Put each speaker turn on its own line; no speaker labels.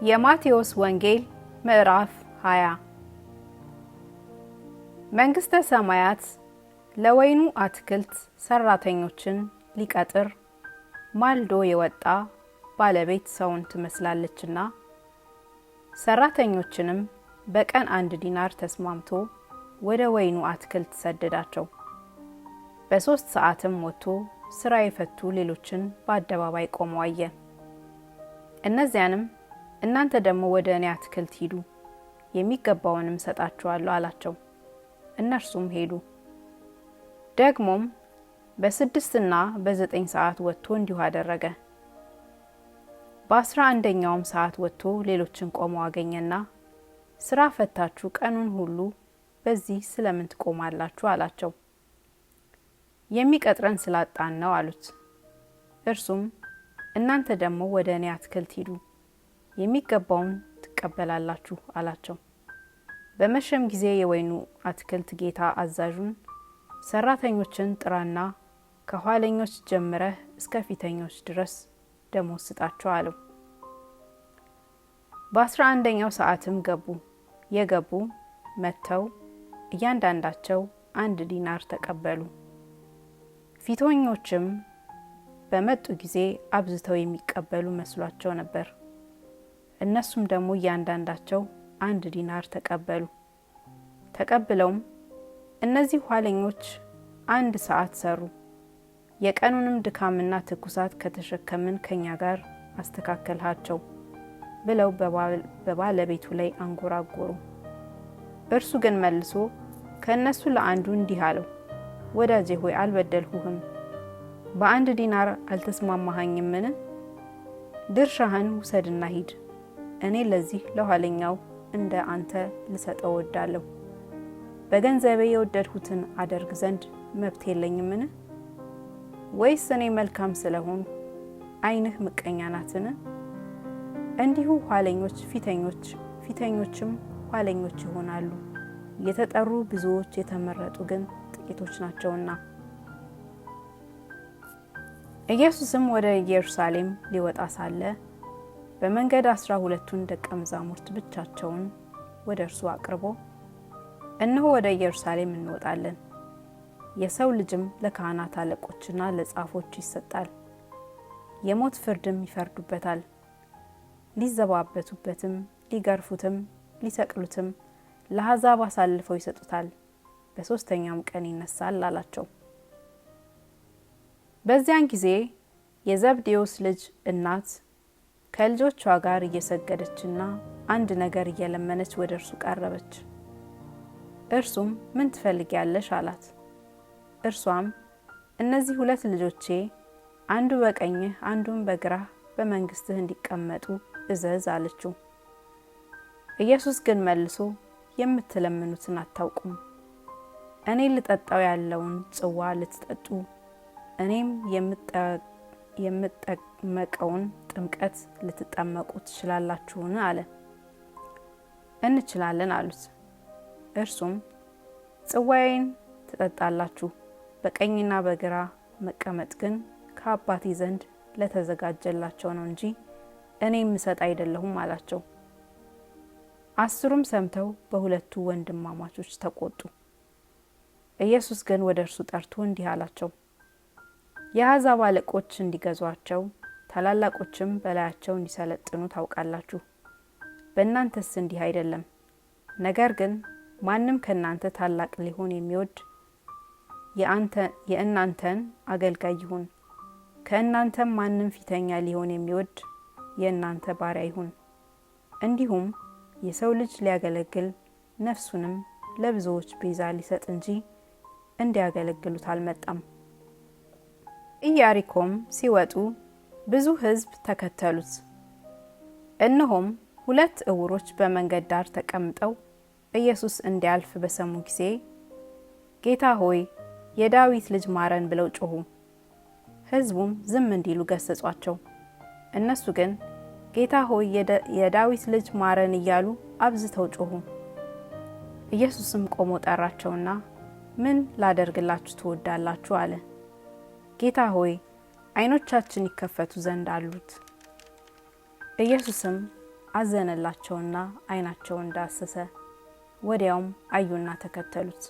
የማቴዎስ ወንጌል ምዕራፍ 20 መንግሥተ ሰማያት ለወይኑ አትክልት ሰራተኞችን ሊቀጥር ማልዶ የወጣ ባለቤት ሰውን ትመስላለችና ሰራተኞችንም በቀን 1 ዲናር ተስማምቶ ወደ ወይኑ አትክልት ሰደዳቸው። በ3 ሰዓትም ወጥቶ ስራ የፈቱ ሌሎችን በአደባባይ ቆመው አየ። እነዚያንም እናንተ ደግሞ ወደ እኔ አትክልት ሂዱ፣ የሚገባውንም ሰጣችኋለሁ አላቸው። እነርሱም ሄዱ። ደግሞም በ6 እና በ9 ሰዓት ወጥቶ እንዲሁ አደረገ። በ11ኛውም ሰዓት ወጥቶ ሌሎችን ቆመው አገኘና ስራ ፈታችሁ ቀኑን ሁሉ በዚህ ስለምን ትቆማላችሁ አላቸው። የሚቀጥረን ስላጣን ነው አሉት። እርሱም እናንተ ደግሞ ወደ እኔ አትክልት ሂዱ፣ የሚገባውን ትቀበላላችሁ አላቸው። በመሸም ጊዜ የወይኑ አትክልት ጌታ አዛዡን ሰራተኞችን ጥራና ከኋለኞች ጀምረህ እስከ ፊተኞች ድረስ ደሞዝ ስጣቸው አለው። በ11ኛው ሰዓትም የገቡ መጥተው እያንዳንዳቸው 1 ዲናር ተቀበሉ። ፊተኞችም በመጡ ጊዜ አብዝተው የሚቀበሉ መስሏቸው ነበር። እነሱም ደግሞ እያንዳንዳቸው 1 ዲናር ተቀበሉ። ተቀብለውም እነዚህ ኋለኞች 1 ሰዓት ሰሩ፣ የቀኑንም ድካምና ትኩሳት ከተሸከምን ከኛ ጋር አስተካከልሃቸው ብለው በባለቤቱ ላይ አንጎራጎሩ። እርሱ ግን መልሶ ከእነሱ ለአንዱ እንዲህ አለው፣ ወዳጄ ሆይ አልበደልሁህም፣ በ1 ዲናር አልተስማማኸኝምን? ድርሻህን ውሰድና ሂድ። እኔ ለዚህ ለኋለኛው እንደ አንተ ልሰጠው እወዳለሁ። በገንዘቤ የወደድሁትን አደርግ ዘንድ መብት የለኝምን? ወይስ እኔ መልካም ስለሆን ዓይንህ ምቀኛ ናትን? እንዲሁ ኋለኞች ፊተኞች፣ ፊተኞችም ኋለኞች ይሆናሉ። የተጠሩ ብዙዎች፣ የተመረጡ ግን ጥቂቶች ናቸውና። ኢየሱስም ወደ ኢየሩሳሌም ሊወጣ ሳለ በመንገድ 12ቱን ደቀ መዛሙርት ብቻቸውን ወደ እርሱ አቅርቦ እነሆ ወደ ኢየሩሳሌም እንወጣለን፣ የሰው ልጅም ለካህናት አለቆችና ለጻፎች ይሰጣል፣ የሞት ፍርድም ይፈርዱበታል፣ ሊዘባበቱበትም፣ ሊገርፉትም፣ ሊሰቅሉትም ለአሕዛብ አሳልፈው ይሰጡታል፣ በ3ኛውም ቀን ይነሳል አላቸው። በዚያን ጊዜ የዘብዴዎስ ልጅ እናት ከልጆቿ ጋር እየሰገደችና አንድ ነገር እየለመነች ወደ እርሱ ቀረበች። እርሱም ምን ትፈልጊያለሽ አላት። እርሷም እነዚህ 2 ልጆቼ አንዱ በቀኝህ አንዱም በግራህ በመንግስትህ እንዲቀመጡ እዘዝ አለችው። ኢየሱስ ግን መልሶ የምትለምኑትን አታውቁም። እኔ ልጠጣው ያለውን ጽዋ ልትጠጡ፣ እኔም የምጠመቀውን ጥምቀት ልትጠመቁ ትችላላችሁን አለ። እንችላለን አሉት። እርሱም ጽዋዬን ትጠጣላችሁ፣ በቀኝና በግራ መቀመጥ ግን ከአባቴ ዘንድ ለተዘጋጀላቸው ነው እንጂ እኔ የምሰጥ አይደለሁም አላቸው። 10ሩም ሰምተው በ2ቱ ወንድማማቾች ተቆጡ። ኢየሱስ ግን ወደ እርሱ ጠርቶ እንዲህ አላቸው፣ የአሕዛብ አለቆች እንዲገዟቸው ታላላቆችም በላያቸው እንዲሰለጥኑ ታውቃላችሁ። በእናንተስ እንዲህ አይደለም። ነገር ግን ማንም ከእናንተ ታላቅ ሊሆን የሚወድ የእናንተን አገልጋይ ይሁን፣ ከእናንተም ማንም ፊተኛ ሊሆን የሚወድ የእናንተ ባሪያ ይሁን። እንዲሁም የሰው ልጅ ሊያገለግል ነፍሱንም ለብዙዎች ቤዛ ሊሰጥ እንጂ እንዲያገለግሉት አልመጣም። ኢያሪኮም ሲወጡ ብዙ ሕዝብ ተከተሉት። እነሆም 2 ዕውሮች በመንገድ ዳር ተቀምጠው ኢየሱስ እንዲያልፍ በሰሙ ጊዜ ጌታ ሆይ የዳዊት ልጅ ማረን ብለው ጮኹ። ሕዝቡም ዝም እንዲሉ ገሰጿቸው። እነሱ ግን ጌታ ሆይ የዳዊት ልጅ ማረን እያሉ አብዝተው ጮኹ። ኢየሱስም ቆሞ ጠራቸውና ምን ላደርግላችሁ ትወዳላችሁ አለ። ጌታ ሆይ ዓይኖቻችን ይከፈቱ ዘንድ አሉት። ኢየሱስም አዘነላቸውና ዓይናቸውን ዳሰሰ። ወዲያውም አዩና ተከተሉት።